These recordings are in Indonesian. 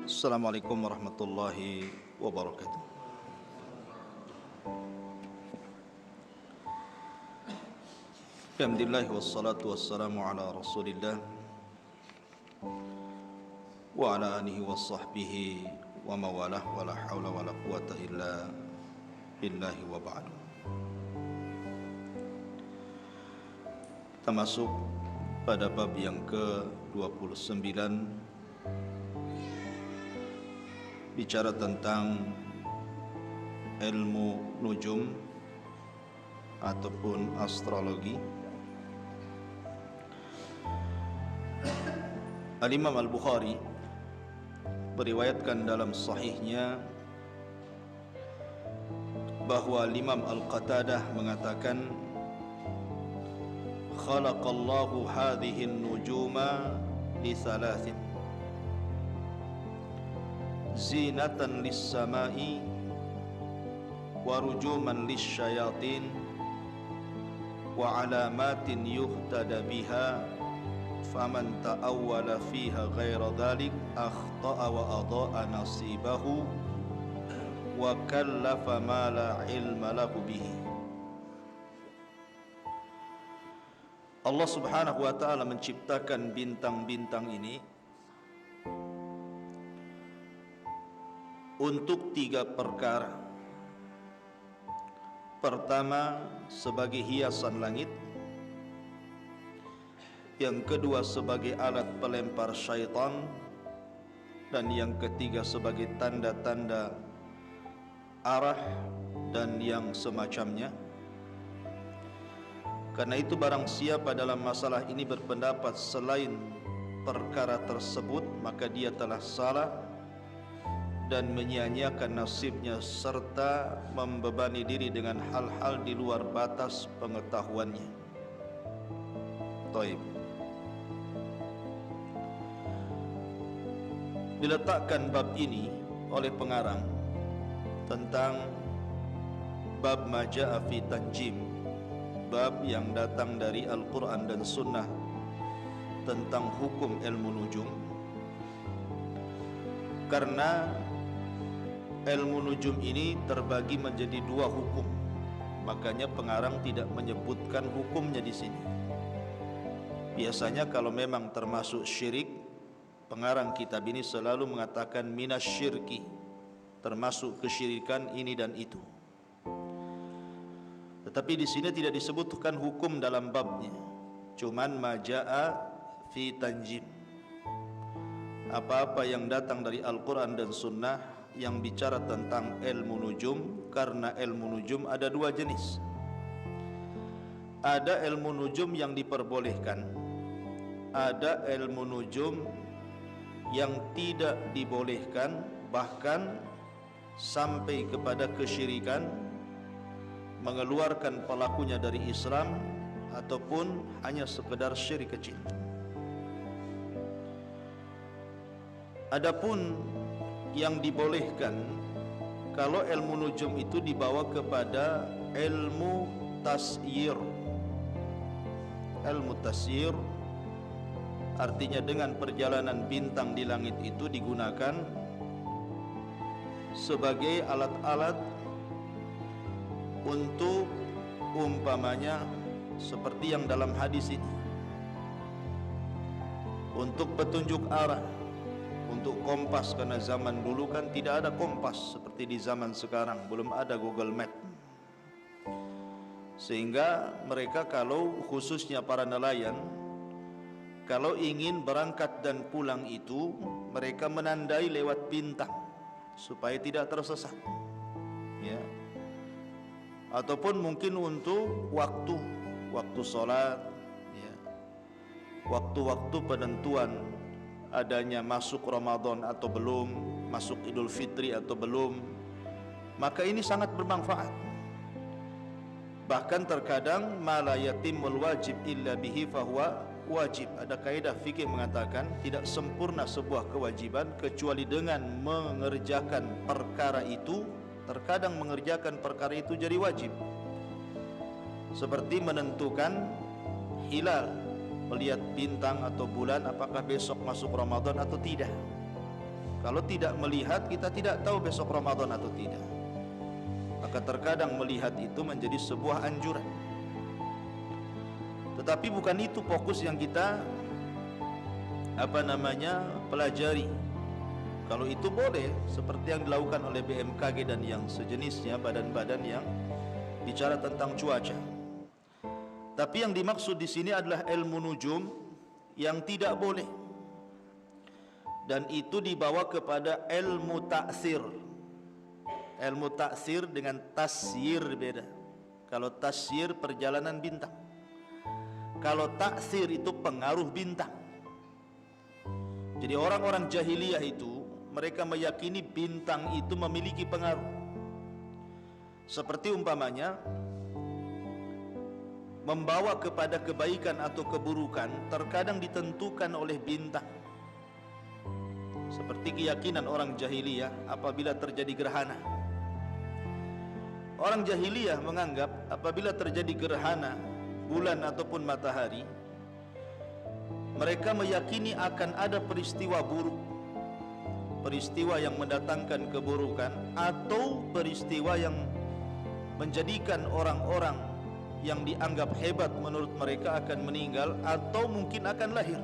Assalamualaikum warahmatullahi wabarakatuh. Alhamdulillah wassalatu wassalamu ala Rasulillah wa ala alihi wa sahbihi wa mawalah wa la hawla wa la quwata illa billahi wa ba'du. Kita masuk pada bab yang ke-29, bicara tentang ilmu nujum ataupun astrologi. Al-Imam Al-Bukhari beriwayatkan dalam sahihnya bahwa Imam Al-Qatadah mengatakan, khalaqallahu hadhihi an-nujuma li thalathin zinatan lis-sama'i wa rujuman lis-syayatin wa alamatin yuhtada biha faman ta'awwala fiha ghaira dhalik akhta'a wa adha'a nasibahu wa kallafa ma la ilma lahu bihi. Allah Subhanahu wa ta'ala menciptakan bintang-bintang ini untuk tiga perkara. Pertama, sebagai hiasan langit. Yang kedua, sebagai alat pelempar syaitan. Dan yang ketiga, sebagai tanda-tanda arah dan yang semacamnya. Karena itu barang siapa dalam masalah ini berpendapat selain perkara tersebut, maka dia telah salah dan menyia-nyiakan nasibnya serta membebani diri dengan hal-hal di luar batas pengetahuannya. Taib. Diletakkan bab ini oleh pengarang tentang bab maja'a fi tanjim, bab yang datang dari Al-Quran dan Sunnah tentang hukum ilmu nujum. Karena ilmu nujum ini terbagi menjadi dua hukum, makanya pengarang tidak menyebutkan hukumnya di sini. Biasanya kalau memang termasuk syirik, pengarang kitab ini selalu mengatakan minasyirki, termasuk kesyirikan ini dan itu. Tetapi di sini tidak disebutkan hukum dalam babnya, cuman maja'a fi tanjim, apa-apa yang datang dari Al-Quran dan Sunnah yang bicara tentang ilmu nujum. Karena ilmu nujum ada dua jenis. Ada ilmu nujum yang diperbolehkan, ada ilmu nujum yang tidak dibolehkan, bahkan sampai kepada kesyirikan, mengeluarkan pelakunya dari Islam, ataupun hanya sekedar syirik kecil. Adapun yang dibolehkan, kalau ilmu nujum itu dibawa kepada ilmu tasyir. Ilmu tasyir artinya dengan perjalanan bintang di langit itu digunakan sebagai alat-alat untuk, umpamanya seperti yang dalam hadis ini, untuk petunjuk arah, untuk kompas. Karena zaman dulu kan tidak ada kompas seperti di zaman sekarang, belum ada Google Map. Sehingga mereka, kalau khususnya para nelayan, kalau ingin berangkat dan pulang itu, mereka menandai lewat bintang supaya tidak tersesat, ya. Ataupun mungkin untuk waktu sholat, ya, waktu-waktu penentuan adanya masuk Ramadan atau belum, masuk Idul Fitri atau belum, maka ini sangat bermanfaat. Bahkan terkadang ma la yatimul wajib illa bihi fahuwa wajib. Ada kaidah fikih mengatakan tidak sempurna sebuah kewajiban kecuali dengan mengerjakan perkara itu. Terkadang mengerjakan perkara itu jadi wajib, seperti menentukan hilal, melihat bintang atau bulan apakah besok masuk Ramadan atau tidak. Kalau tidak melihat, kita tidak tahu besok Ramadan atau tidak. Maka terkadang melihat itu menjadi sebuah anjuran. Tetapi bukan itu fokus yang kita pelajari. Kalau itu boleh, seperti yang dilakukan oleh BMKG dan yang sejenisnya, badan-badan yang bicara tentang cuaca. Tapi yang dimaksud di sini adalah ilmu nujum yang tidak boleh, dan itu dibawa kepada ilmu taksir. Ilmu taksir dengan tasyir beda. Kalau tasyir perjalanan bintang, kalau taksir itu pengaruh bintang. Jadi orang-orang jahiliyah itu, mereka meyakini bintang itu memiliki pengaruh. Seperti umpamanya membawa kepada kebaikan atau keburukan terkadang ditentukan oleh bintang. Seperti keyakinan orang jahiliyah apabila terjadi gerhana. Orang jahiliyah menganggap apabila terjadi gerhana bulan ataupun matahari, mereka meyakini akan ada peristiwa buruk, peristiwa yang mendatangkan keburukan, atau peristiwa yang menjadikan orang-orang yang dianggap hebat menurut mereka akan meninggal atau mungkin akan lahir.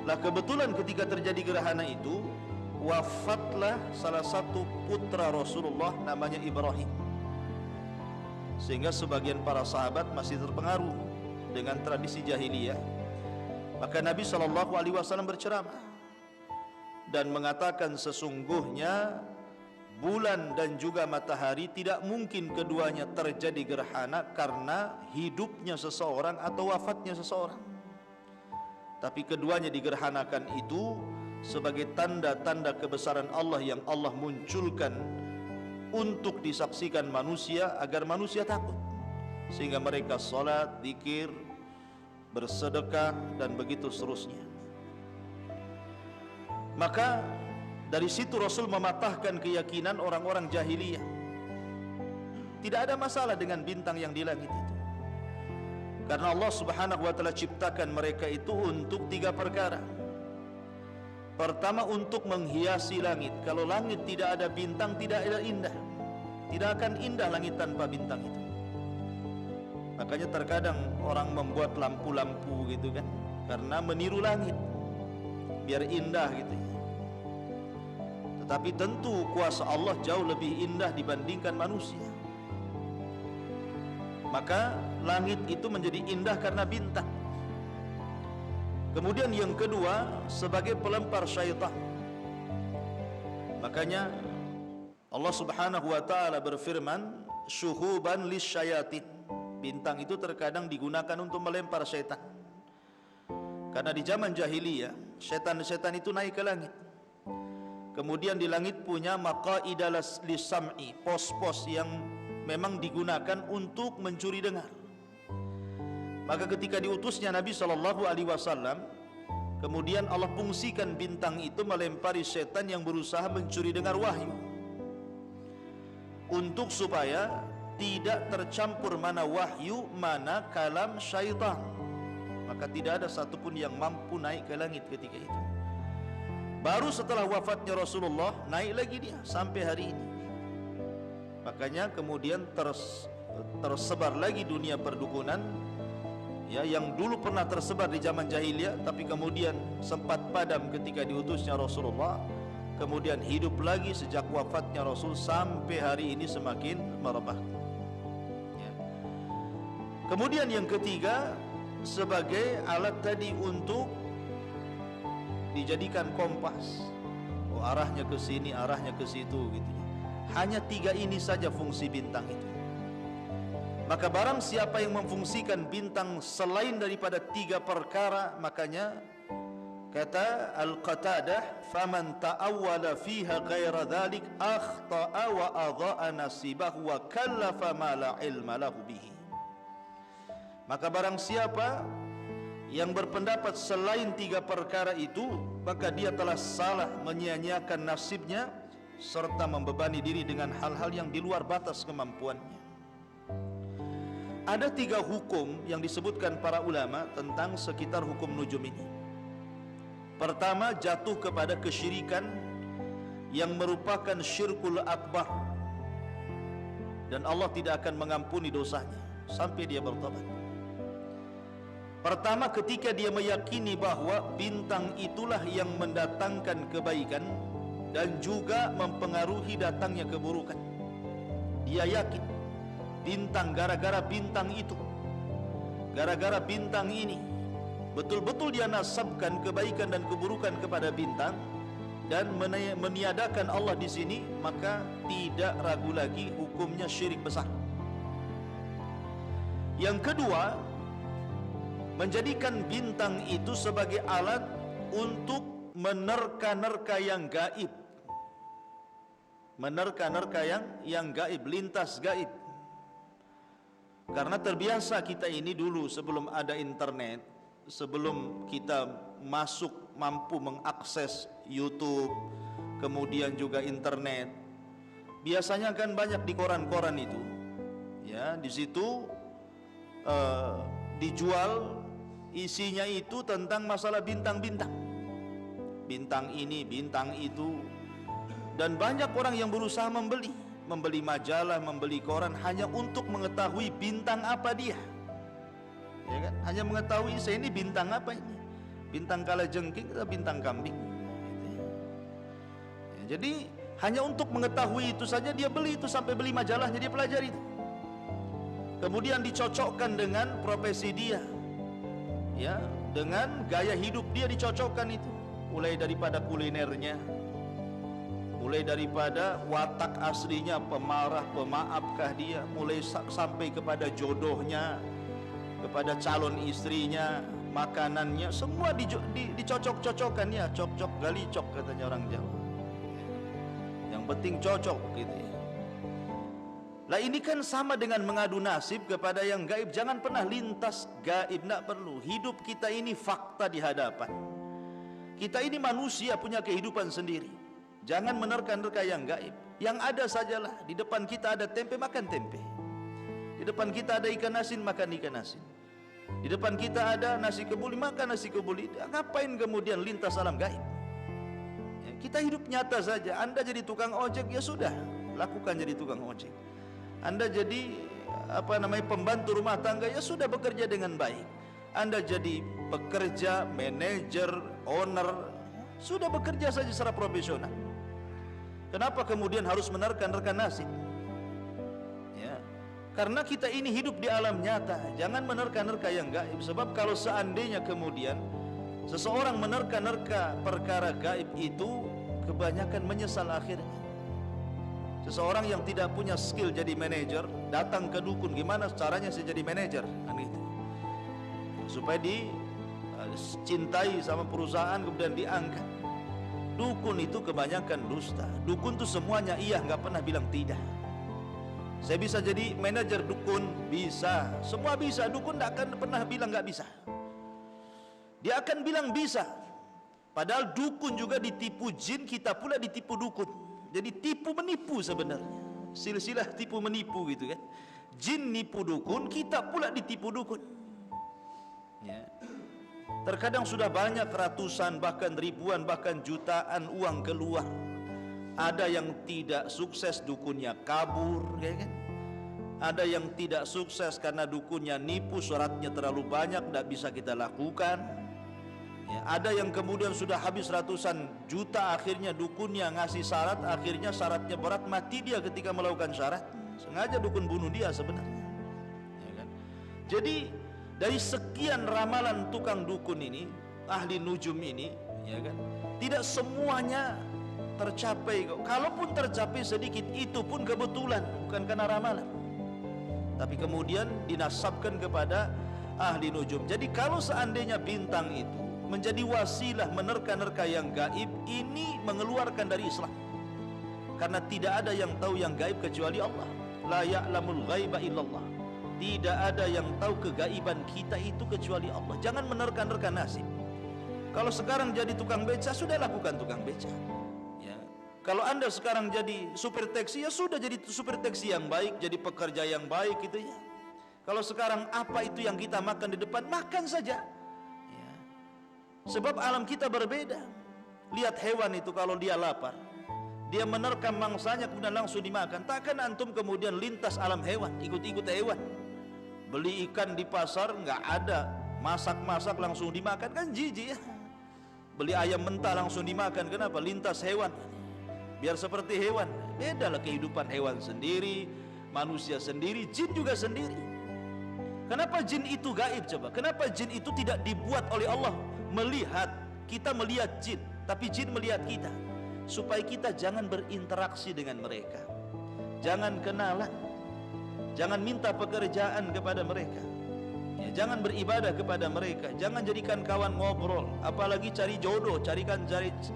Lah kebetulan ketika terjadi gerhana itu, wafatlah salah satu putra Rasulullah namanya Ibrahim. Sehingga sebagian para sahabat masih terpengaruh dengan tradisi jahiliyah. Maka Nabi SAW berceramah dan mengatakan sesungguhnya bulan dan juga matahari tidak mungkin keduanya terjadi gerhana karena hidupnya seseorang atau wafatnya seseorang. Tapi keduanya digerhanakan itu sebagai tanda-tanda kebesaran Allah yang Allah munculkan untuk disaksikan manusia agar manusia takut, sehingga mereka salat, zikir, bersedekah dan begitu seterusnya. Maka dari situ Rasul mematahkan keyakinan orang-orang jahiliyah. Tidak ada masalah dengan bintang yang di langit itu, karena Allah Subhanahu wa taala ciptakan mereka itu untuk 3 perkara. Pertama, untuk menghiasi langit. Kalau langit tidak ada bintang, tidak ada indah. Tidak akan indah langit tanpa bintang itu. Makanya terkadang orang membuat lampu-lampu gitu kan, karena meniru langit biar indah gitu ya. Tetapi tentu kuasa Allah jauh lebih indah dibandingkan manusia. Maka langit itu menjadi indah karena bintang. Kemudian yang kedua, sebagai pelempar syaitan. Makanya Allah Subhanahu wa taala berfirman, syuhuban lisyayatin. Bintang itu terkadang digunakan untuk melempar syaitan. Karena di zaman jahiliyah, syaitan-syaitan itu naik ke langit. Kemudian di langit punya maqaida lis-sam'i, pos-pos yang memang digunakan untuk mencuri dengar. Maka ketika diutusnya Nabi SAW, kemudian Allah fungsikan bintang itu melempari setan yang berusaha mencuri dengar wahyu, untuk supaya tidak tercampur mana wahyu, mana kalam syaitan. Maka tidak ada satupun yang mampu naik ke langit ketika itu. Baru setelah wafatnya Rasulullah, naik lagi dia sampai hari ini. Makanya kemudian tersebar lagi dunia perdukunan, ya, yang dulu pernah tersebar di zaman jahiliyah, tapi kemudian sempat padam ketika diutusnya Rasulullah, kemudian hidup lagi sejak wafatnya Rasul sampai hari ini semakin merebak. Ya. Kemudian yang ketiga, sebagai alat tadi untuk dijadikan kompas. Oh, arahnya ke sini, arahnya ke situ gitu. Hanya 3 ini saja fungsi bintang itu. Maka barang siapa yang memfungsikan bintang selain daripada 3 perkara, makanya kata Al-Qatadah, faman ta'awwala fiha ghaira dhalik akhta'a wa adha'a nasibahu wa kallafa ma la ilma lahu bihi. Maka barang siapa yang berpendapat selain 3 perkara itu, maka dia telah salah, menyia-nyiakan nasibnya, serta membebani diri dengan hal-hal yang di luar batas kemampuannya. Ada 3 hukum yang disebutkan para ulama tentang sekitar hukum nujum ini. Pertama, jatuh kepada kesyirikan yang merupakan syirkul akbar, dan Allah tidak akan mengampuni dosanya sampai dia bertobat. Pertama, ketika dia meyakini bahwa bintang itulah yang mendatangkan kebaikan dan juga mempengaruhi datangnya keburukan. Dia yakin bintang, gara-gara bintang itu, gara-gara bintang ini, betul-betul dia nasabkan kebaikan dan keburukan kepada bintang dan meniadakan Allah di sini, maka tidak ragu lagi hukumnya syirik besar. Yang kedua, menjadikan bintang itu sebagai alat untuk menerka-nerka yang gaib. Menerka-nerka yang gaib, lintas gaib. Karena terbiasa kita ini dulu sebelum ada internet, sebelum kita mampu mengakses YouTube, kemudian juga internet, biasanya kan banyak di koran-koran itu, ya, di situ dijual, isinya itu tentang masalah bintang-bintang, bintang ini, bintang itu, dan banyak orang yang berusaha membeli majalah, membeli koran hanya untuk mengetahui bintang apa dia, ya kan? Hanya mengetahui saya ini bintang apa ini, bintang kalajengking atau bintang kambing, gitu ya. Jadi hanya untuk mengetahui itu saja dia beli itu, sampai beli majalahnya dia pelajari itu. Kemudian dicocokkan dengan profesi dia, ya, dengan gaya hidup dia dicocokkan itu, mulai daripada kulinernya, mulai daripada watak aslinya, pemarah, pemaafkah dia, mulai sampai kepada jodohnya, kepada calon istrinya, makanannya, semua dicocok-cocokkan, ya, cocok galicok katanya orang Jawa. Yang penting cocok gitu ya. Lah ini kan sama dengan mengadu nasib kepada yang gaib. Jangan pernah lintas gaib, tidak perlu. Hidup kita ini fakta di hadapan. Kita ini manusia punya kehidupan sendiri. Jangan menerka-nerka yang gaib. Yang ada sajalah. Di depan kita ada tempe, makan tempe. Di depan kita ada ikan asin, makan ikan asin. Di depan kita ada nasi kebuli, makan nasi kebuli. Ngapain kemudian lintas alam gaib? Ya, kita hidup nyata saja. Anda jadi tukang ojek, ya sudah, lakukan jadi tukang ojek. Anda jadi pembantu rumah tangga, ya sudah, bekerja dengan baik. Anda jadi pekerja, manajer, owner, sudah bekerja saja secara profesional. Kenapa kemudian harus menerka-nerka nasib? Ya, karena kita ini hidup di alam nyata. Jangan menerka-nerka yang gaib. Sebab kalau seandainya kemudian seseorang menerka-nerka perkara gaib itu, kebanyakan menyesal akhirnya. Seseorang yang tidak punya skill jadi manajer datang ke dukun, gimana caranya saya jadi manajer, kan gitu, supaya dicintai sama perusahaan kemudian diangkat. Dukun itu kebanyakan dusta. Dukun itu semuanya iya, nggak pernah bilang tidak. Saya bisa jadi manajer dukun, bisa, semua bisa. Dukun nggak akan pernah bilang nggak bisa. Dia akan bilang bisa. Padahal dukun juga ditipu jin, kita pula ditipu dukun. Jadi tipu menipu sebenarnya, silsilah tipu menipu gitu kan. Jin nipu dukun, kita pula ditipu dukun, ya. Terkadang sudah banyak ratusan, bahkan ribuan, bahkan jutaan uang keluar. Ada yang tidak sukses, dukunnya kabur, ya kan. Ada yang tidak sukses karena dukunnya nipu, syaratnya terlalu banyak, tidak bisa kita lakukan. Ya, ada yang kemudian sudah habis ratusan juta, akhirnya dukunnya ngasih syarat, akhirnya syaratnya berat, mati dia ketika melakukan syarat. Sengaja dukun bunuh dia sebenarnya, ya kan? Jadi dari sekian ramalan tukang dukun ini, ahli nujum ini, ya kan, tidak semuanya tercapai. Kalaupun tercapai sedikit, itu pun kebetulan, bukan karena ramalan, tapi kemudian dinasabkan kepada ahli nujum. Jadi kalau seandainya bintang itu menjadi wasilah menerka-nerka yang gaib, ini mengeluarkan dari Islam. Karena tidak ada yang tahu yang gaib kecuali Allah. La ya'lamul ghaiba illallah. Tidak ada yang tahu kegaiban kita itu kecuali Allah. Jangan menerka-nerka nasib. Kalau sekarang jadi tukang beca, sudah lakukan tukang beca, ya. Kalau Anda sekarang jadi supir taksi, ya sudah jadi supir taksi yang baik, jadi pekerja yang baik gitu ya. Kalau sekarang apa itu yang kita makan di depan, makan saja. Sebab alam kita berbeda. Lihat hewan itu kalau dia lapar, dia menerkam mangsanya kemudian langsung dimakan. Takkan antum kemudian lintas alam hewan, ikut-ikut hewan. Beli ikan di pasar nggak ada, masak-masak langsung dimakan, kan jijik ya. Beli ayam mentah langsung dimakan, kenapa? Lintas hewan, biar seperti hewan. Bedalah kehidupan hewan sendiri, manusia sendiri, jin juga sendiri. Kenapa jin itu gaib coba? Kenapa jin itu tidak dibuat oleh Allah melihat? Kita melihat jin, tapi jin melihat kita, supaya kita jangan berinteraksi dengan mereka, jangan kenalan, jangan minta pekerjaan kepada mereka, ya, jangan beribadah kepada mereka, jangan jadikan kawan ngobrol, apalagi cari jodoh, cari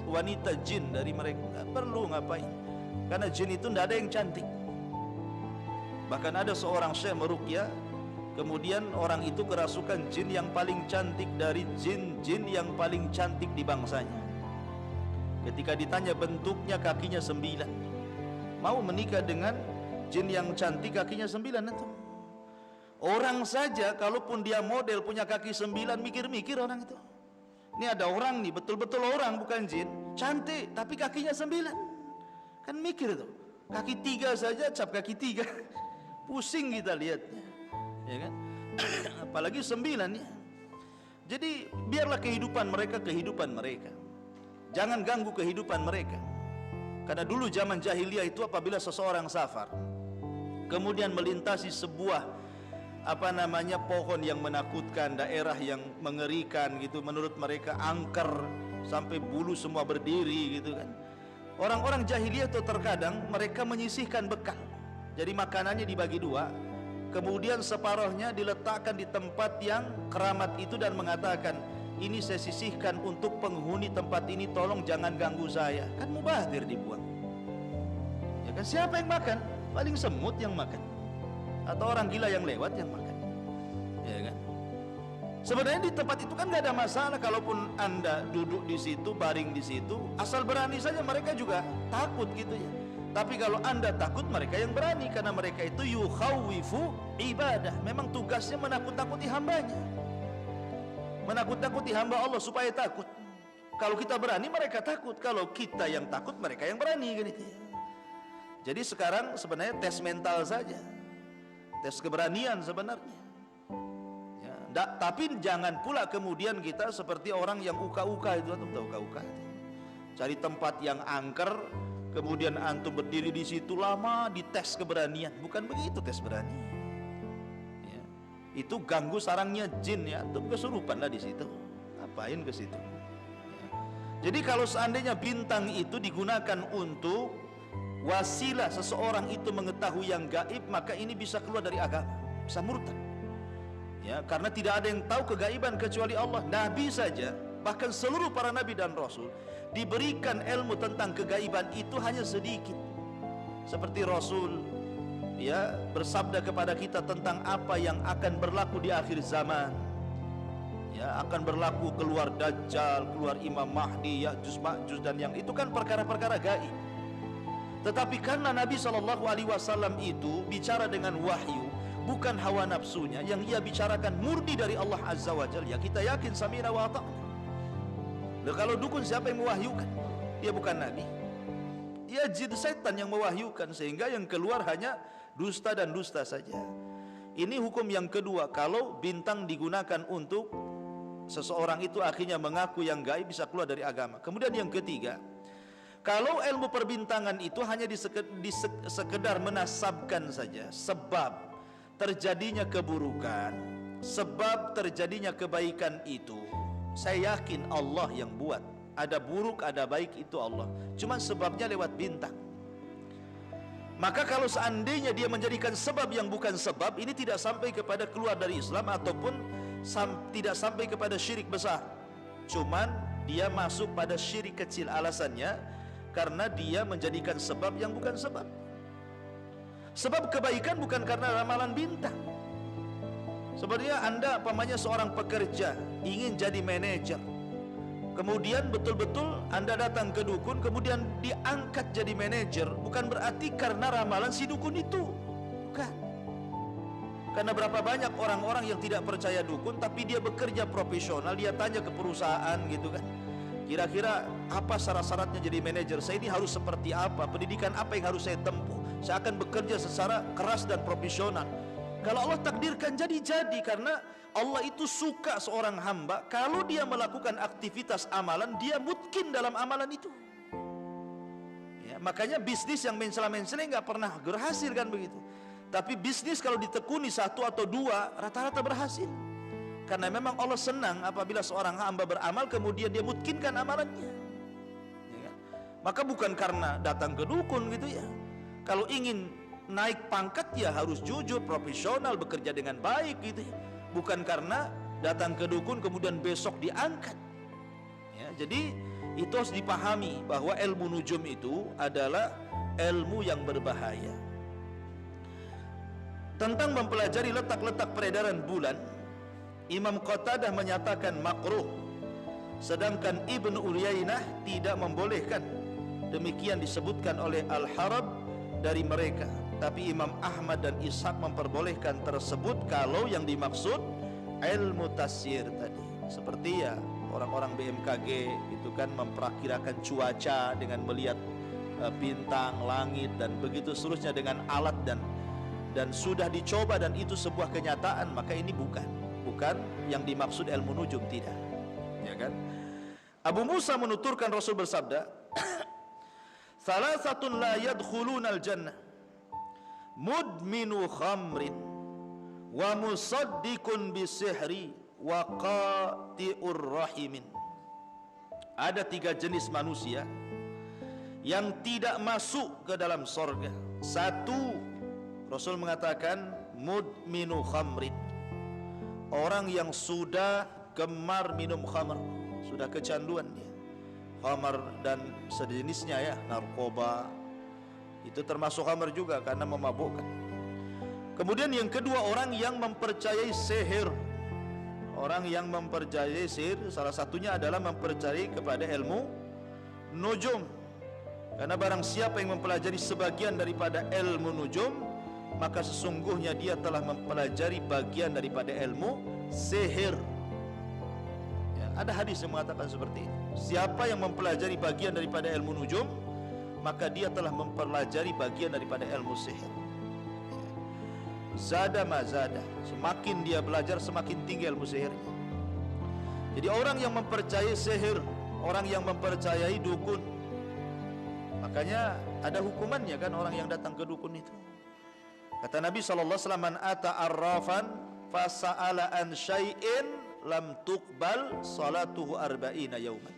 wanita jin dari mereka. Nggak perlu ngapain, karena jin itu tidak ada yang cantik. Bahkan ada seorang syekh meruqyah, kemudian orang itu kerasukan jin yang paling cantik dari jin-jin yang paling cantik di bangsanya. Ketika ditanya bentuknya, kakinya 9. Mau menikah dengan jin yang cantik kakinya 9 itu. Orang saja kalaupun dia model punya kaki 9, mikir-mikir orang itu. Ini ada orang nih, betul-betul orang bukan jin, cantik tapi kakinya 9. Kan mikir tuh, kaki 3 saja cap kaki 3. Pusing kita lihatnya, ya kan? Apalagi 9 ya. Jadi biarlah kehidupan mereka. Jangan ganggu kehidupan mereka. Karena dulu zaman jahiliyah itu apabila seseorang safar, kemudian melintasi sebuah pohon yang menakutkan, daerah yang mengerikan gitu, menurut mereka angker sampai bulu semua berdiri gitu kan. Orang-orang jahiliyah itu terkadang mereka menyisihkan bekal. Jadi makanannya dibagi 2, kemudian separuhnya diletakkan di tempat yang keramat itu dan mengatakan, ini saya sisihkan untuk penghuni tempat ini, tolong jangan ganggu saya. Kan mubazir dibuang. Ya kan, siapa yang makan? Paling semut yang makan, atau orang gila yang lewat yang makan. Ya kan? Sebenarnya di tempat itu kan nggak ada masalah, kalaupun Anda duduk di situ, baring di situ, asal berani saja, mereka juga takut gitu ya. Tapi kalau Anda takut, mereka yang berani, karena mereka itu yukhawifu ibadah. Memang tugasnya menakut-nakuti hambanya, menakut-nakuti hamba Allah supaya takut. Kalau kita berani, mereka takut. Kalau kita yang takut, mereka yang berani gitu ya. Jadi sekarang sebenarnya tes mental saja, tes keberanian sebenarnya ya. Tapi jangan pula kemudian kita seperti orang yang uka-uka itu. Antum tahu uka-uka? Cari tempat yang angker, kemudian antum berdiri di situ lama, dites keberanian. Bukan begitu tes berani ya. Itu ganggu sarangnya jin ya. Antum kesurupan lah di situ. Ngapain ke situ ya. Jadi kalau seandainya bintang itu digunakan untuk wasilah seseorang itu mengetahui yang gaib, maka ini bisa keluar dari agama, bisa murtad ya. Karena tidak ada yang tahu kegaiban kecuali Allah. Nabi saja, bahkan seluruh para nabi dan rasul, diberikan ilmu tentang kegaiban itu hanya sedikit. Seperti Rasul ya bersabda kepada kita tentang apa yang akan berlaku di akhir zaman ya, akan berlaku keluar Dajjal, keluar Imam Mahdi, Ya'juj Ma'juj, dan yang itu kan perkara-perkara gaib. Tetapi karena Nabi SAW itu bicara dengan wahyu, bukan hawa nafsunya, yang ia bicarakan murni dari Allah Azza wa Jalla, ya kita yakin samina wa ta'na. Nah, kalau dukun siapa yang mewahyukan? Dia bukan Nabi, dia jin setan yang mewahyukan, sehingga yang keluar hanya dusta dan dusta saja. Ini hukum yang kedua, kalau bintang digunakan untuk seseorang itu akhirnya mengaku yang gaib, bisa keluar dari agama. Kemudian yang ketiga, kalau ilmu perbintangan itu hanya sekedar menasabkan saja sebab terjadinya keburukan, sebab terjadinya kebaikan itu, saya yakin Allah yang buat. Ada buruk, ada baik, itu Allah. Cuma sebabnya lewat bintang. Maka kalau seandainya dia menjadikan sebab yang bukan sebab, ini tidak sampai kepada keluar dari Islam, ataupun tidak sampai kepada syirik besar. Cuman dia masuk pada syirik kecil. Alasannya karena dia menjadikan sebab yang bukan sebab. Sebab kebaikan bukan karena ramalan bintang. Sebenarnya Anda pamannya seorang pekerja, ingin jadi manajer, kemudian betul-betul Anda datang ke dukun, kemudian diangkat jadi manajer, bukan berarti karena ramalan si dukun itu, bukan. Karena berapa banyak orang-orang yang tidak percaya dukun tapi dia bekerja profesional, dia tanya ke perusahaan gitu kan, kira-kira apa syarat-syaratnya jadi manajer, saya ini harus seperti apa, pendidikan apa yang harus saya tempuh, saya akan bekerja secara keras dan profesional. Kalau Allah takdirkan jadi, karena Allah itu suka seorang hamba kalau dia melakukan aktivitas amalan, dia mungkin dalam amalan itu ya. Makanya bisnis yang mencela-mencela nggak pernah berhasil kan begitu. Tapi bisnis kalau ditekuni satu atau dua, rata-rata berhasil. Karena memang Allah senang apabila seorang hamba beramal kemudian dia mungkinkan amalannya ya kan? Maka bukan karena datang ke dukun gitu ya. Kalau ingin naik pangkat ya harus jujur, profesional, bekerja dengan baik gitu ya. Bukan karena datang ke dukun kemudian besok diangkat ya. Jadi itu harus dipahami bahwa ilmu nujum itu adalah ilmu yang berbahaya. Tentang mempelajari letak-letak peredaran bulan, Imam Qatadah menyatakan makruh, sedangkan Ibnu Uyainah tidak membolehkan. Demikian disebutkan oleh Al-Harab dari mereka. Tapi Imam Ahmad dan Ishaq memperbolehkan tersebut kalau yang dimaksud ilmu tasyir tadi. Seperti ya orang-orang BMKG itu kan memperakirakan cuaca dengan melihat bintang, langit dan begitu seterusnya dengan alat dan sudah dicoba dan itu sebuah kenyataan, maka ini bukan yang dimaksud ilmu nujum, tidak ya kan. Abu Musa menuturkan Rasul bersabda, salasatun la yadkhulunal jannah, mudminu khamrin wa musaddiqun bisihri wa qati'ur rahimin. Ada 3 jenis manusia yang tidak masuk ke dalam sorga. Satu, Rasul mengatakan mudminu khamrin, orang yang sudah gemar minum khamr, sudah kecanduan dia, khamr dan sejenisnya ya, narkoba itu termasuk khamr juga karena memabukkan. Kemudian yang kedua, orang yang mempercayai sihir. Orang yang mempercayai sihir salah satunya adalah mempercayai kepada ilmu nujum. Karena barang siapa yang mempelajari sebagian daripada ilmu nujum, maka sesungguhnya dia telah mempelajari bagian daripada ilmu sihir ya, ada hadis yang mengatakan seperti itu. Siapa yang mempelajari bagian daripada ilmu nujum, maka dia telah mempelajari bagian daripada ilmu sihir ya. Zada mazada, semakin dia belajar semakin tinggi ilmu sihirnya. Jadi orang yang mempercayai sihir, orang yang mempercayai dukun, makanya ada hukumannya kan orang yang datang ke dukun itu. Kata Nabi SAW, man ata arrafan fasa'ala an syai'in lam tuqbal salatuhu arba'ina yauman.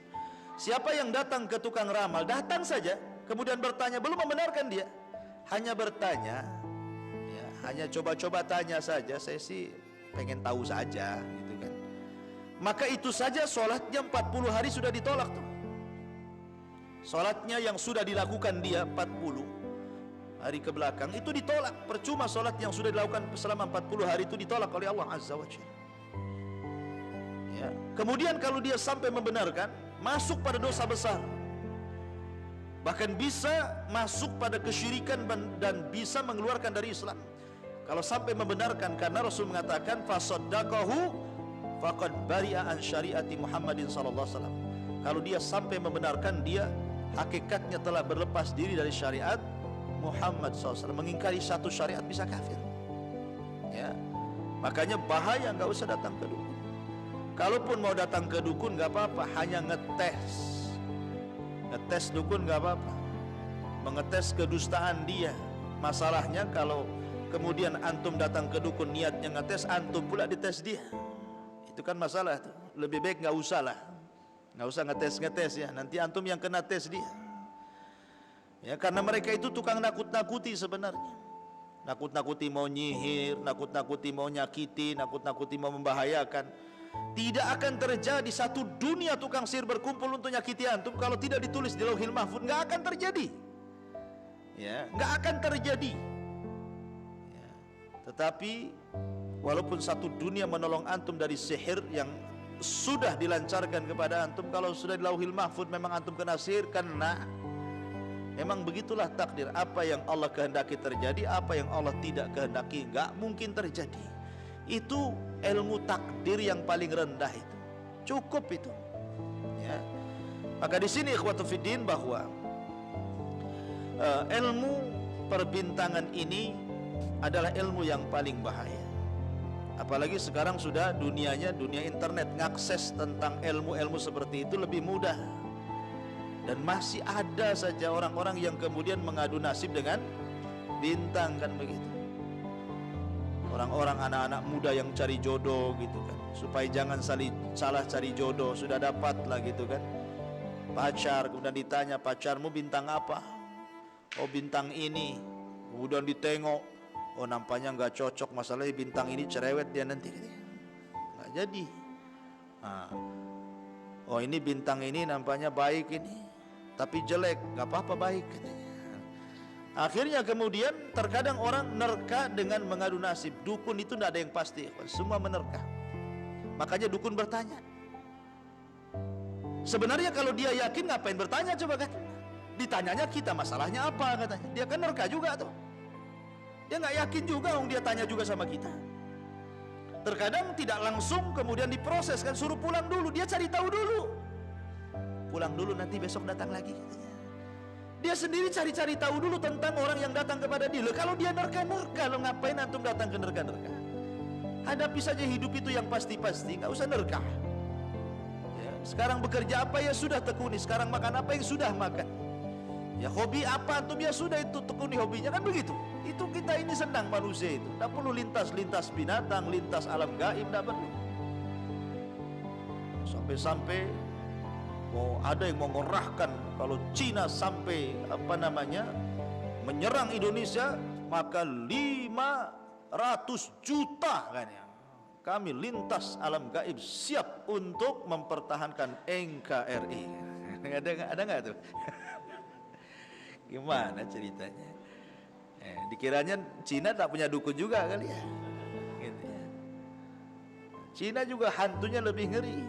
Siapa yang datang ke tukang ramal, datang saja kemudian bertanya, belum membenarkan dia, hanya bertanya ya, hanya coba-coba tanya saja, saya sih pengen tahu saja gitu kan, maka itu saja sholatnya 40 hari sudah ditolak tuh. Sholatnya yang sudah dilakukan dia 40 hari ke belakang itu ditolak. Percuma sholat yang sudah dilakukan selama 40 hari itu ditolak oleh Allah Azza wa Jalla ya. Kemudian kalau dia sampai membenarkan, masuk pada dosa besar, bahkan bisa masuk pada kesyirikan dan bisa mengeluarkan dari Islam kalau sampai membenarkan. Karena Rasul mengatakan fasaddaqahu faqad bari'a an syariati Muhammadin sallallahu alaihi wasallam. Kalau dia sampai membenarkan, dia hakikatnya telah berlepas diri dari syariat Muhammad SAW. Mengingkari satu syariat bisa kafir ya. Makanya bahaya, nggak usah datang ke dukun. Kalaupun mau datang ke dukun nggak apa-apa, hanya ngetes dukun nggak apa-apa, mengetes kedustaan dia. Masalahnya kalau kemudian antum datang ke dukun niatnya ngetes, antum pula dites dia, itu kan masalah tuh. Lebih baik nggak usah lah, nggak usah ngetes ya, nanti antum yang kena tes dia ya. Karena mereka itu tukang nakut-nakuti sebenarnya. Nakut-nakuti mau nyihir, nakut-nakuti mau nyakiti, nakut-nakuti mau membahayakan. Tidak akan terjadi satu dunia tukang sihir berkumpul untuk nyakiti antum kalau tidak ditulis di Lauhil Mahfuz. Nggak akan terjadi ya, nggak akan terjadi ya. Tetapi walaupun satu dunia menolong antum dari sihir yang sudah dilancarkan kepada antum, kalau sudah di Lauhil Mahfuz memang antum kena sihir, kena Memang begitulah takdir. Apa yang Allah kehendaki terjadi, apa yang Allah tidak kehendaki enggak mungkin terjadi. Itu ilmu takdir yang paling rendah itu. Cukup itu. Ya. Maka di sini ikhwatu fiddin bahwa ilmu perbintangan ini adalah ilmu yang paling bahaya. Apalagi sekarang sudah dunianya dunia internet, ngakses tentang ilmu-ilmu seperti itu lebih mudah. Dan masih ada saja orang-orang yang kemudian mengadu nasib dengan bintang, kan begitu. Orang-orang anak-anak muda yang cari jodoh gitu kan, supaya jangan salah cari jodoh. Sudah dapat lah gitu kan pacar, kemudian ditanya, pacarmu bintang apa? Oh bintang ini. Kemudian ditengok, oh nampaknya nggak cocok, masalahnya bintang ini cerewet dia nanti, nggak jadi. Oh ini bintang ini nampaknya baik ini, tapi jelek, nggak apa-apa baik katanya. Akhirnya kemudian terkadang orang nerka dengan mengadu nasib. Dukun itu tidak ada yang pasti, semua menerka. Makanya dukun bertanya. Sebenarnya kalau dia yakin ngapain bertanya coba kan? Ditanyanya kita masalahnya apa katanya. Dia kan nerka juga tuh. Dia nggak yakin juga, dia tanya juga sama kita. Terkadang tidak langsung kemudian diproses kan, suruh pulang dulu, dia cari tahu dulu. Pulang dulu nanti besok datang lagi katanya. Dia sendiri cari-cari tahu dulu tentang orang yang datang kepada dia. Loh, kalau dia nerka-nerka, lo ngapain antum datang ke nerka-nerka? Hadapi saja hidup itu yang pasti-pasti, nggak usah nerka. Ya, sekarang bekerja apa ya sudah tekuni, sekarang makan apa yang sudah makan. Ya hobi apa antum ya sudah itu tekuni hobinya, kan begitu. Itu kita ini senang manusia itu, tidak perlu lintas-lintas binatang, lintas alam gaib, tidak perlu. Sampai-sampai ada yang mengerahkan kalau Cina sampai menyerang Indonesia, maka 500 juta kan ya. Kami lintas alam gaib siap untuk mempertahankan NKRI. Ada nggak tuh? Gimana ceritanya? Dikiranya Cina tak punya dukun juga kali ya. Gitu ya. Cina juga hantunya lebih ngeri.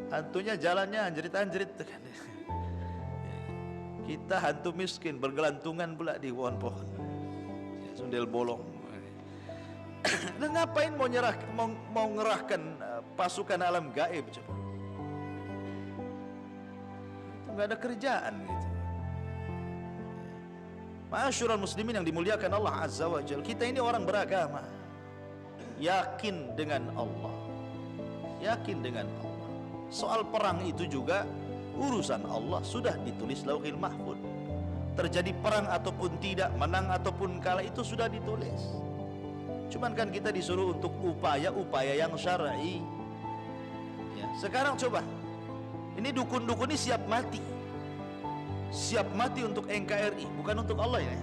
Hantunya jalannya anjrit-anjrit kan. Kita hantu miskin bergelantungan pula di pohon-pohon. Sundel bolong. Nah, ngapain mau ngerahkan pasukan alam gaib coba? Enggak ada kerjaan gitu. Ma'asyiral muslimin yang dimuliakan Allah Azza wa Jalla, kita ini orang beragama, yakin dengan Allah, yakin dengan Allah. Soal perang itu juga urusan Allah, sudah ditulis Lauhil Mahfuz. Terjadi perang ataupun tidak, menang ataupun kalah, itu sudah ditulis. Cuman kan kita disuruh untuk upaya-upaya yang syar'i. Ya, sekarang coba, ini dukun-dukun ini siap mati. Siap mati untuk NKRI, bukan untuk Allah ya.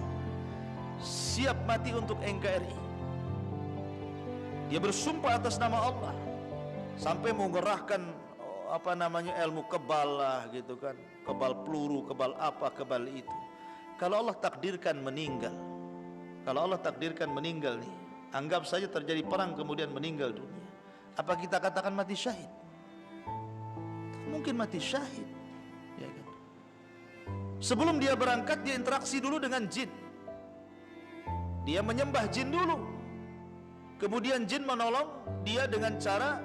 Siap mati untuk NKRI. Dia bersumpah atas nama Allah, sampai mengerahkan ilmu kebal lah gitu kan, kebal peluru, kebal apa, kebal itu. Kalau Allah takdirkan meninggal, kalau Allah takdirkan meninggal nih, anggap saja terjadi perang kemudian meninggal dunia, apa kita katakan mati syahid? Mungkin mati syahid. Sebelum dia berangkat, dia interaksi dulu dengan jin. Dia menyembah jin dulu. Kemudian jin menolong dia dengan cara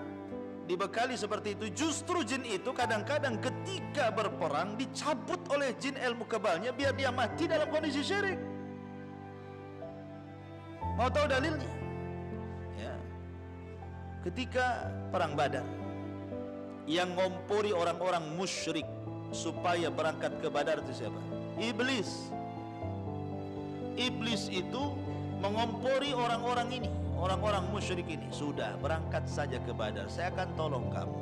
dibekali seperti itu. Justru jin itu kadang-kadang ketika berperang dicabut oleh jin ilmu kebalnya biar dia mati dalam kondisi syirik. Mau tahu dalilnya? Ya. Ketika perang Badar, yang ngompori orang-orang musyrik supaya berangkat ke Badar itu siapa? Iblis. Iblis itu mengompori orang-orang ini, orang-orang musyrik ini. Sudah, berangkat saja ke Badar, saya akan tolong kamu.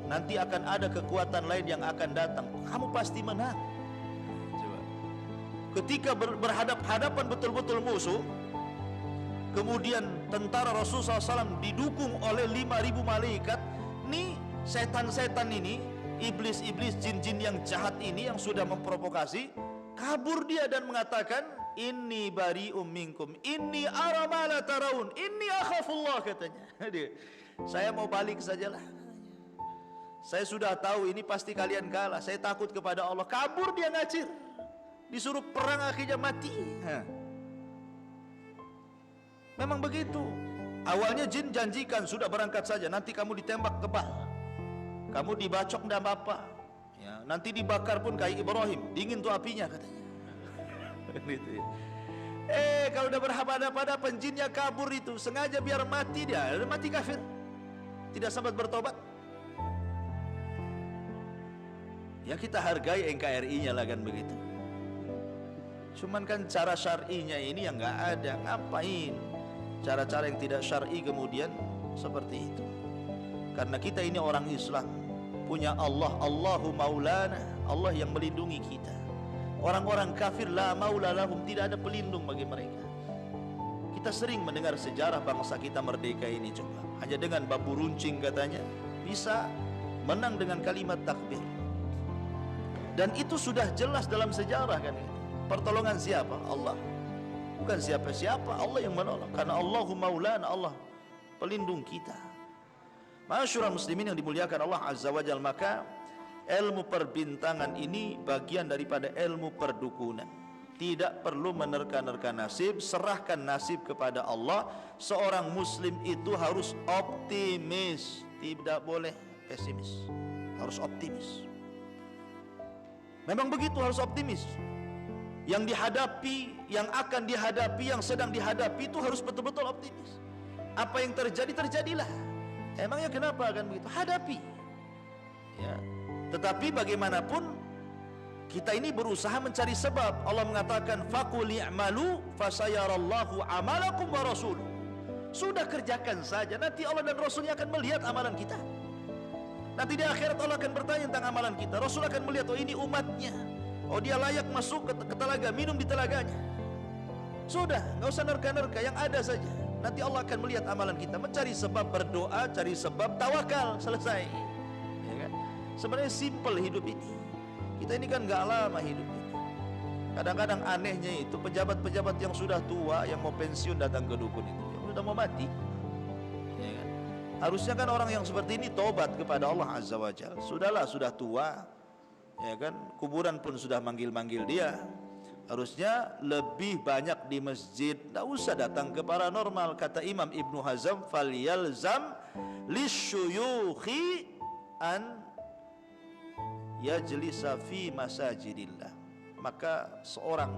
Nanti akan ada kekuatan lain yang akan datang, kamu pasti menang. Coba. Ketika berhadap-hadapan betul-betul musuh, kemudian tentara Rasulullah SAW didukung oleh 5.000 malaikat. Nih setan-setan ini, iblis-iblis, jin-jin yang jahat ini yang sudah memprovokasi, kabur dia dan mengatakan, inni bari'um minkum, inni ara ma la taraun, inni akhafullah, katanya. Saya mau balik sajalah, saya sudah tahu ini pasti kalian kalah, saya takut kepada Allah. Kabur dia ngacir. Disuruh perang akhirnya mati. Memang begitu. Awalnya jin janjikan sudah berangkat saja, nanti kamu ditembak kebal, kamu dibacok tidak apa-apa, ya, nanti dibakar pun kayak Ibrahim, dingin tuh apinya katanya. Kalau udah berhadapan-hadapan jinnya kabur itu, sengaja biar mati dia, mati kafir, tidak sempat bertobat. Ya kita hargai NKRI-nya lah kan begitu. Cuman kan cara syar'inya ini yang nggak ada, ngapain? Cara-cara yang tidak syar'i kemudian seperti itu. Karena kita ini orang Islam, punya Allah, Allahu maulana, Allah yang melindungi kita. Orang-orang kafir la maula lahum, tidak ada pelindung bagi mereka. Kita sering mendengar sejarah bangsa kita merdeka ini, coba hanya dengan babu runcing katanya bisa menang dengan kalimat takbir. Dan itu sudah jelas dalam sejarah kan. Pertolongan siapa? Allah. Bukan siapa-siapa, Allah yang menolong. Karena Allahu maulana, Allah pelindung kita. Masyurul muslimin yang dimuliakan Allah Azza wa Jalla, maka ilmu perbintangan ini bagian daripada ilmu perdukunan. Tidak perlu menerka-nerka nasib, serahkan nasib kepada Allah. Seorang muslim itu harus optimis, tidak boleh pesimis, harus optimis. Memang begitu, harus optimis. Yang dihadapi, yang akan dihadapi, yang sedang dihadapi itu harus betul-betul optimis. Apa yang terjadi, terjadilah. Emangnya kenapa akan begitu? Hadapi. Ya. Tetapi bagaimanapun kita ini berusaha mencari sebab. Allah mengatakan faqul i'malu fasayarallahu amalakum wa rasuluh. Sudah kerjakan saja, nanti Allah dan Rasulnya akan melihat amalan kita. Nanti di akhirat Allah akan bertanya tentang amalan kita. Rasul akan melihat, oh ini umatnya, oh dia layak masuk ke telaga, minum di telaganya. Sudah, nggak usah nerka-nerka, yang ada saja. Nanti Allah akan melihat amalan kita. Mencari sebab berdoa, cari sebab tawakal, selesai. Ya kan? Sebenarnya simple hidup ini. Kita ini kan nggak lama hidup ini. Kadang-kadang anehnya itu pejabat-pejabat yang sudah tua, yang mau pensiun datang ke dukun itu, yang sudah mau mati. Ya kan? Harusnya kan orang yang seperti ini tobat kepada Allah Azza wa Jalla. Sudahlah, sudah tua. Ya kan, kuburan pun sudah manggil-manggil dia. Harusnya lebih banyak di masjid, tidak usah datang ke paranormal. Kata Imam Ibnu Hazm, falyalzam lisyuyukhi an yajlisa fi masajidillah. Maka seorang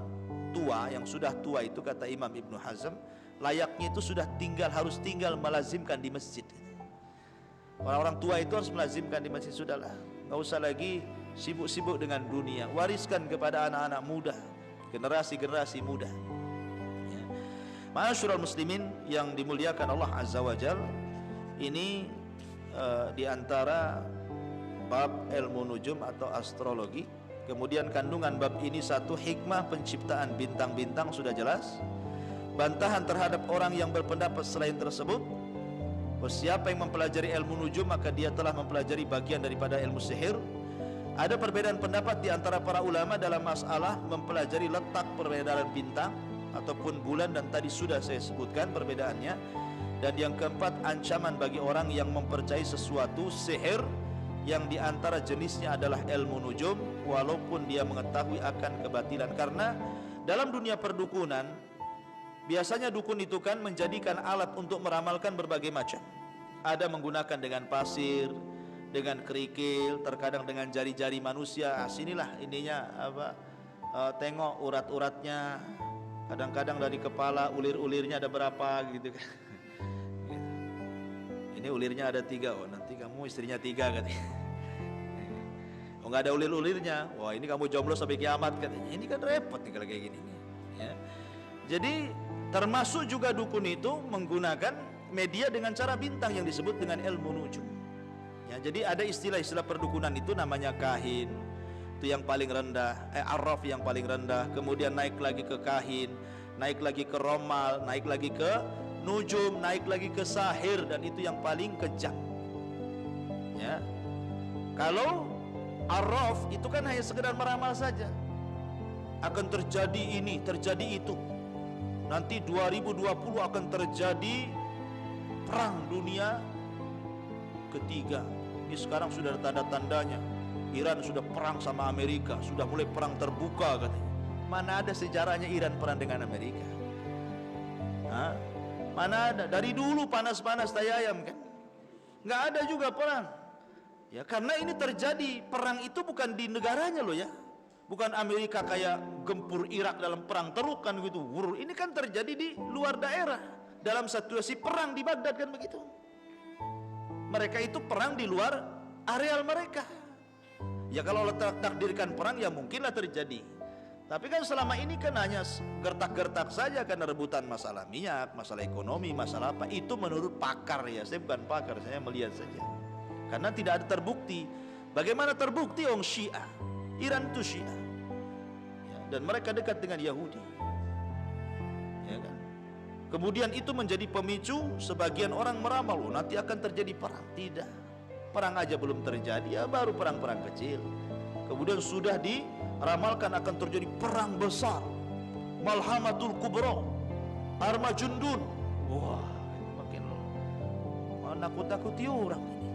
tua yang sudah tua itu, kata Imam Ibnu Hazm, layaknya itu sudah harus tinggal melazimkan di masjid. Orang-orang tua itu harus melazimkan di masjid. Sudahlah, nggak usah lagi sibuk-sibuk dengan dunia. Wariskan kepada anak-anak muda, generasi-generasi muda. Ya. Ma'asyiral muslimin yang dimuliakan Allah Azza wa Jalla, ini di antara bab ilmu nujum atau astrologi. Kemudian kandungan bab ini satu, hikmah penciptaan bintang-bintang sudah jelas. Bantahan terhadap orang yang berpendapat selain tersebut, siapa yang mempelajari ilmu nujum maka dia telah mempelajari bagian daripada ilmu sihir. Ada perbedaan pendapat di antara para ulama dalam masalah mempelajari letak peredaran bintang ataupun bulan, dan tadi sudah saya sebutkan perbedaannya. Dan yang keempat, ancaman bagi orang yang mempercayai sesuatu sihir yang di antara jenisnya adalah ilmu nujum, walaupun dia mengetahui akan kebatilan. Karena dalam dunia perdukunan biasanya dukun itu kan menjadikan alat untuk meramalkan berbagai macam. Ada menggunakan dengan pasir, dengan kerikil, terkadang dengan jari-jari manusia. Sinilah ininya tengok urat-uratnya. Kadang-kadang dari kepala ulir-ulirnya ada berapa gitu kan. Ini ulirnya ada 3, oh nanti kamu istrinya 3 katanya. Oh nggak ada ulir-ulirnya, wah ini kamu jomblo sampai kiamat katanya. Ini kan repot nih kalau kayak gini. Ya. Jadi termasuk juga dukun itu menggunakan media dengan cara bintang yang disebut dengan ilmu nujum. Ya, jadi ada istilah-istilah perdukunan itu namanya kahin, itu yang paling rendah, arraf yang paling rendah, kemudian naik lagi ke kahin, naik lagi ke romal, naik lagi ke nujum, naik lagi ke sahir, dan itu yang paling kejam. Ya. Kalau arraf itu kan hanya sekedar meramal saja, akan terjadi ini, terjadi itu. Nanti 2020 akan terjadi perang dunia ketiga. Ini sekarang sudah ada tanda-tandanya. Iran sudah perang sama Amerika, sudah mulai perang terbuka katanya. Mana ada sejarahnya Iran perang dengan Amerika? Hah? Mana ada? Dari dulu panas-panas tai ayam kan? Nggak ada juga perang. Ya karena ini terjadi, perang itu bukan di negaranya loh ya. Bukan Amerika kayak gempur Irak dalam perang Teruk kan gitu. Ini kan terjadi di luar daerah, dalam situasi perang di Baghdad kan begitu. Mereka itu perang di luar areal mereka. Ya kalau Allah takdirkan perang ya mungkinlah terjadi. Tapi kan selama ini kan hanya gertak-gertak saja karena rebutan masalah minyak, masalah ekonomi, masalah apa. Itu menurut pakar ya, saya bukan pakar, saya melihat saja. Karena tidak ada terbukti. Bagaimana terbukti orang Syiah? Iran itu Syiah ya, dan mereka dekat dengan Yahudi ya kan? Kemudian itu menjadi pemicu sebagian orang meramal, oh, nanti akan terjadi perang. Tidak, perang aja belum terjadi ya baru perang-perang kecil. Kemudian sudah diramalkan akan terjadi perang besar, Malhamatul Kubra, Armajundun. Wah, makin nakut-nakuti orang ini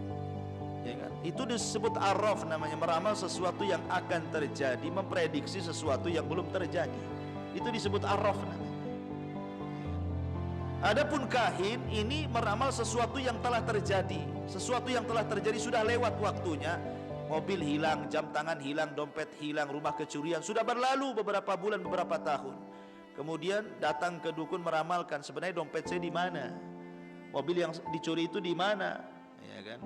ya kan? Itu disebut arraf namanya, meramal sesuatu yang akan terjadi, memprediksi sesuatu yang belum terjadi. Itu disebut arraf namanya. Adapun kahin ini meramal sesuatu yang telah terjadi. Sesuatu yang telah terjadi sudah lewat waktunya. Mobil hilang, jam tangan hilang, dompet hilang, rumah kecurian, sudah berlalu beberapa bulan, beberapa tahun. Kemudian datang ke dukun meramalkan, sebenarnya dompet saya di mana? Mobil yang dicuri itu di mana? Ya kan?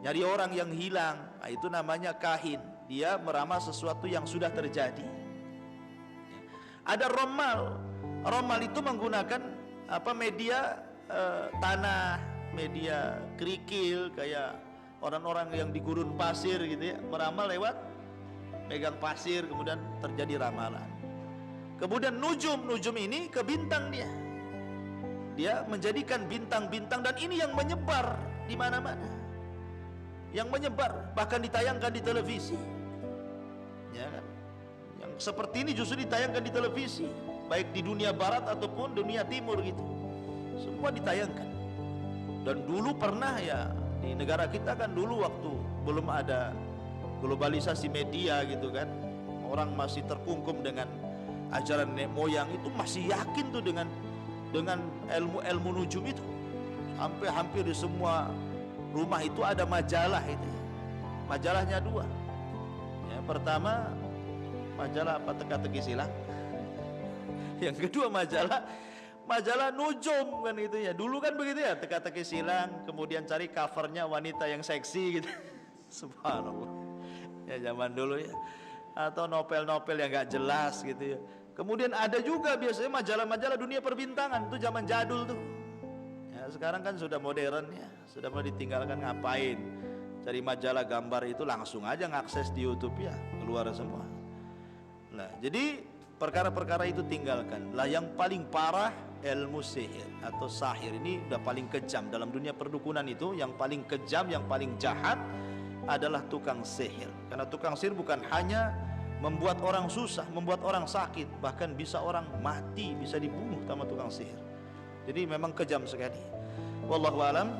Nyari orang yang hilang, nah, itu namanya kahin. Dia meramal sesuatu yang sudah terjadi. Ada romal. Romal itu menggunakan media tanah, media kerikil, kayak orang-orang yang di gurun pasir gitu ya, meramal lewat megang pasir, kemudian terjadi ramalan. Kemudian nujum ini ke bintang dia menjadikan bintang-bintang, dan ini yang menyebar di mana-mana. Yang menyebar, bahkan ditayangkan di televisi ya kan? Yang seperti ini justru ditayangkan di televisi, baik di dunia barat ataupun dunia timur gitu, semua ditayangkan. Dan dulu pernah ya, di negara kita kan dulu waktu belum ada globalisasi media gitu kan, orang masih terkungkum dengan ajaran nenek moyang, itu masih yakin tuh dengan ilmu nujum itu. Sampai hampir di semua rumah itu ada majalah itu. Majalahnya dua. Ya, pertama majalah teka-teki silang. Yang kedua majalah nujum kan gitu ya. Dulu kan begitu ya, teka-teki silang, kemudian cari covernya wanita yang seksi gitu. Subhanallah. Ya zaman dulu ya. Atau novel-novel yang gak jelas gitu ya. Kemudian ada juga biasanya majalah-majalah dunia perbintangan, itu zaman jadul tuh. Ya, sekarang kan sudah modern ya, sudah mulai ditinggalkan. Ngapain cari majalah gambar itu, langsung aja ngakses di YouTube ya, keluar semua. Nah, jadi perkara-perkara itu tinggalkan. Lah yang paling parah ilmu sihir atau sahir ini udah paling kejam dalam dunia perdukunan. Itu yang paling kejam, yang paling jahat adalah tukang sihir. Karena tukang sihir bukan hanya membuat orang susah, membuat orang sakit, bahkan bisa orang mati, bisa dibunuh sama tukang sihir. Jadi memang kejam sekali. Wallahu alam.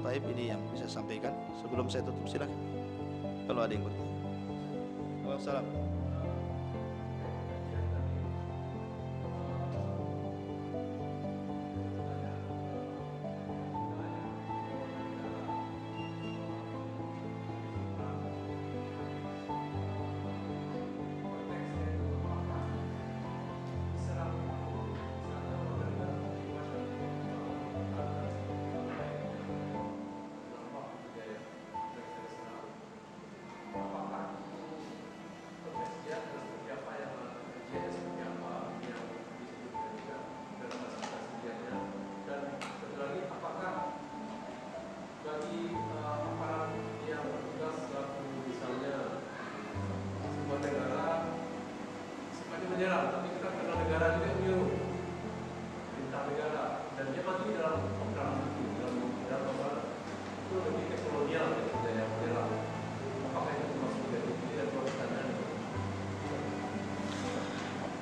Taib, ini yang bisa sampaikan. Sebelum saya tutup silakan kalau ada yang bertanya. Wassalamualaikum.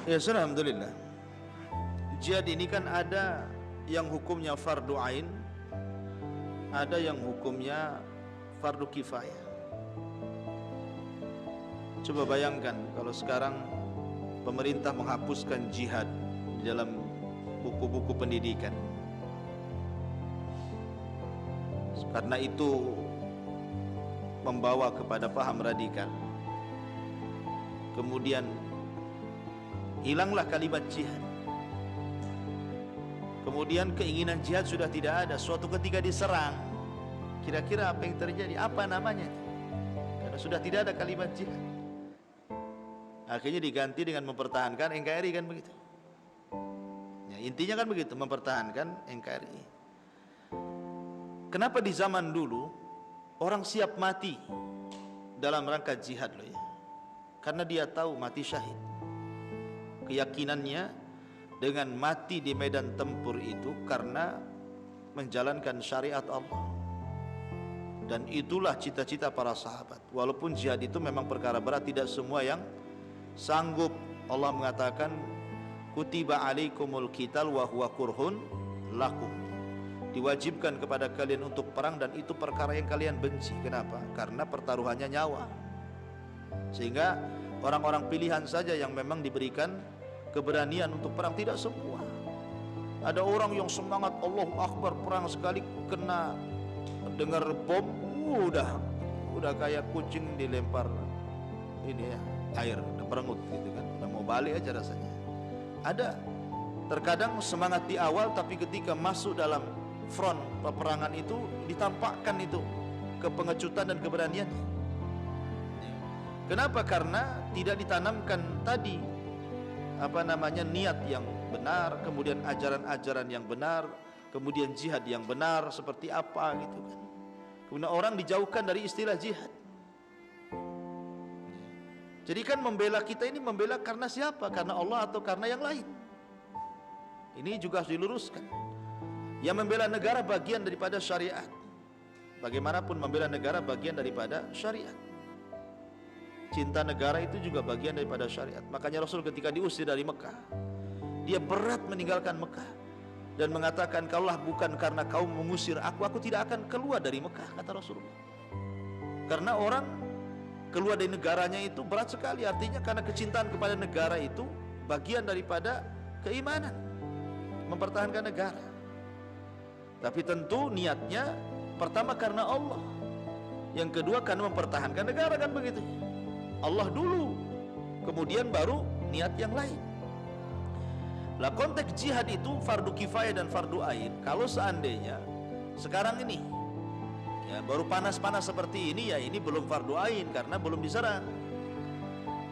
Ya, alhamdulillah. Jihad ini kan ada yang hukumnya fardu ain, ada yang hukumnya fardu kifayah. Coba bayangkan kalau sekarang pemerintah menghapuskan jihad di dalam buku-buku pendidikan. Karena itu membawa kepada paham radikal. Kemudian hilanglah kalimat jihad. Kemudian keinginan jihad sudah tidak ada. Suatu ketika diserang, kira-kira apa yang terjadi? Apa namanya? Karena sudah tidak ada kalimat jihad. Akhirnya diganti dengan mempertahankan NKRI, kan begitu. Ya, intinya kan begitu, mempertahankan NKRI. Kenapa di zaman dulu orang siap mati dalam rangka jihad loh ya? Karena dia tahu mati syahid. Keyakinannya dengan mati di medan tempur itu karena menjalankan syariat Allah. Dan itulah cita-cita para sahabat. Walaupun jihad itu memang perkara berat, tidak semua yang sanggup. Allah mengatakan, kutiba alaikumul qital wa huwa kurhun lakum. Diwajibkan kepada kalian untuk perang dan itu perkara yang kalian benci. Kenapa? Karena pertaruhannya nyawa. Sehingga orang-orang pilihan saja yang memang diberikan keberanian untuk perang, tidak semua. Ada orang yang semangat Allahu Akbar, perang sekali kena dengar bom, udah kayak kucing dilempar ini ya, air, udah merengut gitu kan, udah mau balik aja rasanya. Ada terkadang semangat di awal, tapi ketika masuk dalam front peperangan itu ditampakkan itu kepengecutan dan keberaniannya. Kenapa? Karena tidak ditanamkan tadi niat yang benar, kemudian ajaran-ajaran yang benar, kemudian jihad yang benar seperti apa gitu kan. Kemudian orang dijauhkan dari istilah jihad. Jadi kan membela kita ini membela karena siapa? Karena Allah atau karena yang lain? Ini juga harus diluruskan. Yang membela negara bagian daripada syariat. Bagaimanapun membela negara bagian daripada syariat. Cinta negara itu juga bagian daripada syariat. Makanya Rasul ketika diusir dari Mekah, dia berat meninggalkan Mekah dan mengatakan, kalaulah bukan karena kaum mengusir aku tidak akan keluar dari Mekah, kata Rasulullah. Karena orang keluar dari negaranya itu berat sekali. Artinya karena kecintaan kepada negara itu bagian daripada keimanan, mempertahankan negara. Tapi tentu niatnya pertama karena Allah, yang kedua karena mempertahankan negara, kan begitu. Allah dulu, kemudian baru niat yang lain. Lah konteks jihad itu fardu kifayah dan fardu ain. Kalau seandainya sekarang ini ya baru panas-panas seperti ini, ya ini belum fardu ain karena belum diserang.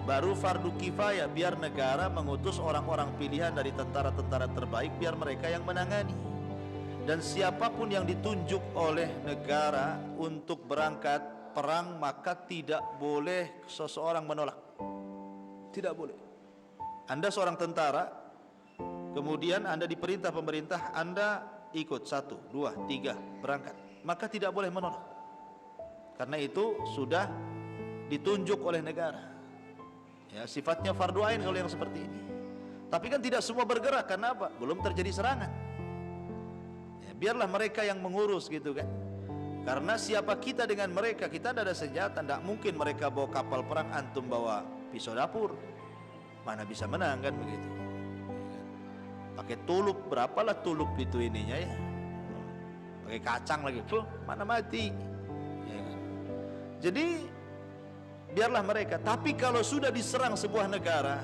Baru fardu kifayah, biar negara mengutus orang-orang pilihan dari tentara-tentara terbaik, biar mereka yang menangani. Dan siapapun yang ditunjuk oleh negara untuk berangkat perang, maka tidak boleh seseorang menolak. Tidak boleh. Anda seorang tentara, kemudian Anda diperintah pemerintah, Anda ikut 1, 2, 3 berangkat, maka tidak boleh menolak. Karena itu sudah ditunjuk oleh negara. Ya, sifatnya fardu ain kalau yang seperti ini. Tapi kan tidak semua bergerak, karena apa? Belum terjadi serangan. Ya, biarlah mereka yang mengurus gitu kan. Karena siapa kita dengan mereka? Kita tidak ada senjata, tidak mungkin mereka bawa kapal perang, antum bawa pisau dapur. Mana bisa menang kan begitu? Pakai tulup, berapalah tulup itu ininya ya? Pakai kacang lagi, mana mati? Ya kan? Jadi biarlah mereka. Tapi kalau sudah diserang sebuah negara,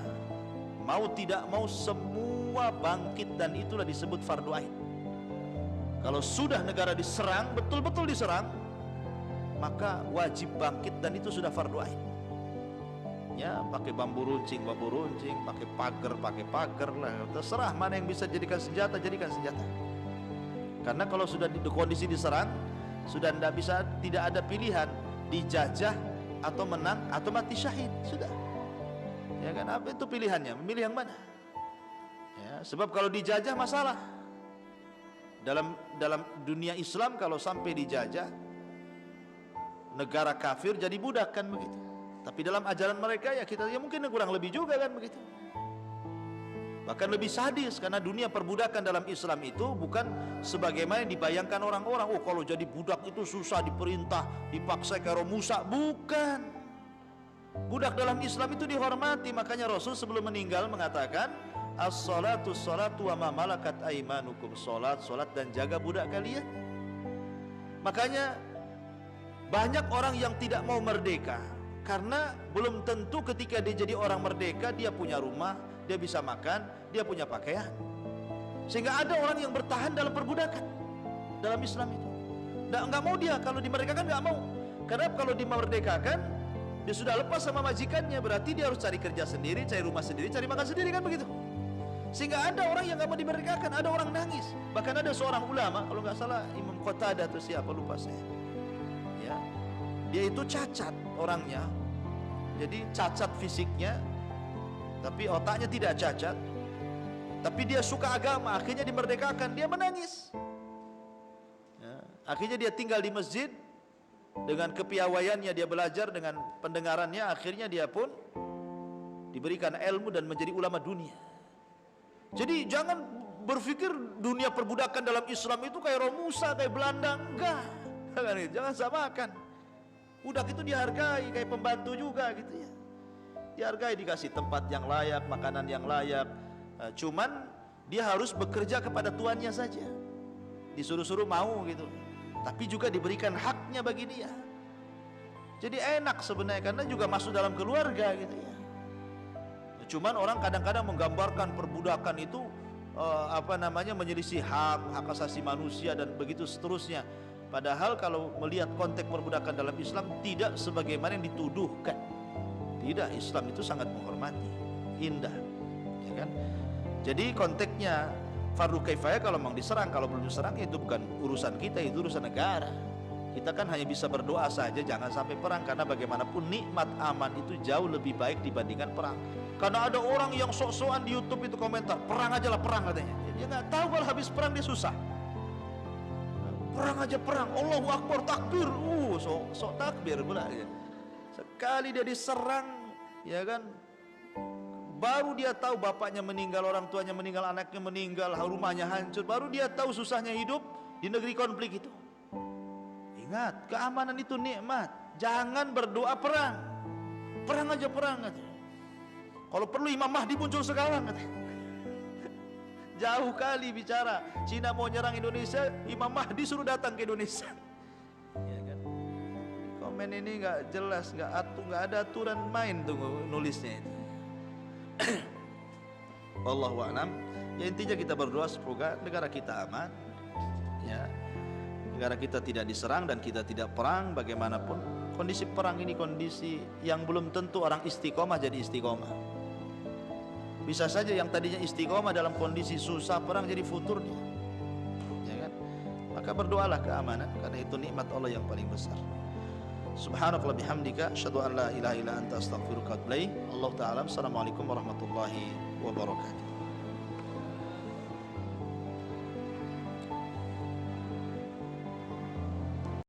mau tidak mau semua bangkit, dan itulah disebut fardu ain. Kalau sudah negara diserang, betul-betul diserang, maka wajib bangkit, dan itu sudah fardu ain. Ya, pakai bambu runcing, pakai pagar lah, terserah mana yang bisa jadikan senjata, jadikan senjata. Karena kalau sudah di kondisi diserang, sudah tidak ada pilihan, dijajah atau menang atau mati syahid, sudah. Ya kan, apa itu pilihannya? Memilih yang mana? Ya, sebab kalau dijajah masalah. Dalam dunia Islam kalau sampai dijajah negara kafir jadi budak kan begitu. Tapi dalam ajaran mereka ya kita ya mungkin kurang lebih juga kan begitu. Bahkan lebih sadis, karena dunia perbudakan dalam Islam itu bukan sebagaimana dibayangkan orang-orang. Oh, kalau jadi budak itu susah, diperintah, dipaksa karo Musa, bukan. Budak dalam Islam itu dihormati. Makanya Rasul sebelum meninggal mengatakan, as-salatu salatu wa ma malakat aimanukum. Salat, salat dan jaga budak kalian. Makanya banyak orang yang tidak mau merdeka karena belum tentu ketika dia jadi orang merdeka dia punya rumah, dia bisa makan, dia punya pakaian. Sehingga ada orang yang bertahan dalam perbudakan dalam Islam itu. Nggak mau dia kalau dimerdekakan, nggak mau. Karena kalau dimerdekakan dia sudah lepas sama majikannya, berarti dia harus cari kerja sendiri, cari rumah sendiri, cari makan sendiri, kan begitu. Sehingga ada orang yang nggak mau dimerdekakan, ada orang nangis. Bahkan ada seorang ulama, kalau nggak salah Imam Qatadah atau siapa lupa saya, ya, dia itu cacat orangnya, jadi cacat fisiknya, tapi otaknya tidak cacat. Tapi dia suka agama, akhirnya dimerdekakan, dia menangis. Ya, akhirnya dia tinggal di masjid, dengan kepiawaiannya dia belajar, dengan pendengarannya, akhirnya dia pun diberikan ilmu dan menjadi ulama dunia. Jadi jangan berpikir dunia perbudakan dalam Islam itu kayak Romusa, kayak Belanda, enggak. Jangan samakan. Budak itu dihargai, kayak pembantu juga gitu ya. Dihargai, dikasih tempat yang layak, makanan yang layak. Cuman dia harus bekerja kepada tuannya saja. Disuruh-suruh mau gitu. Tapi juga diberikan haknya bagi dia. Jadi enak sebenarnya, karena juga masuk dalam keluarga gitu ya. Cuman orang kadang-kadang menggambarkan perbudakan itu menyelisih hak asasi manusia dan begitu seterusnya. Padahal kalau melihat konteks perbudakan dalam Islam tidak sebagaimana yang dituduhkan. Tidak, Islam itu sangat menghormati, indah, ya kan? Jadi konteksnya fardu kifayah, kalau memang diserang, kalau belum diserang itu bukan urusan kita, itu urusan negara. Kita kan hanya bisa berdoa saja jangan sampai perang, karena bagaimanapun nikmat aman itu jauh lebih baik dibandingkan perang. Karena ada orang yang sok-sokan di YouTube itu komentar, perang aja lah, perang katanya. Dia nggak tahu kalau habis perang dia susah. Perang aja perang, Allahu Akbar, takbir, sok takbir pula ya. Sekali dia diserang, ya kan, baru dia tahu bapaknya meninggal, orang tuanya meninggal, anaknya meninggal, rumahnya hancur, baru dia tahu susahnya hidup di negeri konflik itu. Ingat, keamanan itu nikmat. Jangan berdoa perang. Perang aja perang katanya. Kalau perlu Imam Mahdi muncul sekarang katanya. Jauh kali bicara. Cina mau nyerang Indonesia, Imam Mahdi suruh datang ke Indonesia. Ya kan? Komen ini nggak jelas, nggak ada aturan main tuh nulisnya itu. Wallahu a'lam. Ya intinya kita berdoa semoga negara kita aman, ya, negara kita tidak diserang dan kita tidak perang. Bagaimanapun kondisi perang ini kondisi yang belum tentu orang istiqomah jadi istiqomah. Bisa saja yang tadinya istiqomah dalam kondisi susah perang jadi futur dia, ya kan? Maka berdoalah keamanan, karena itu nikmat Allah yang paling besar. Subhanakallah bihamdika, asyhadu an la ilaha illa anta, astaghfiruka wa atubu ilaik. Allah taala. Assalamualaikum warahmatullahi wabarakatuh.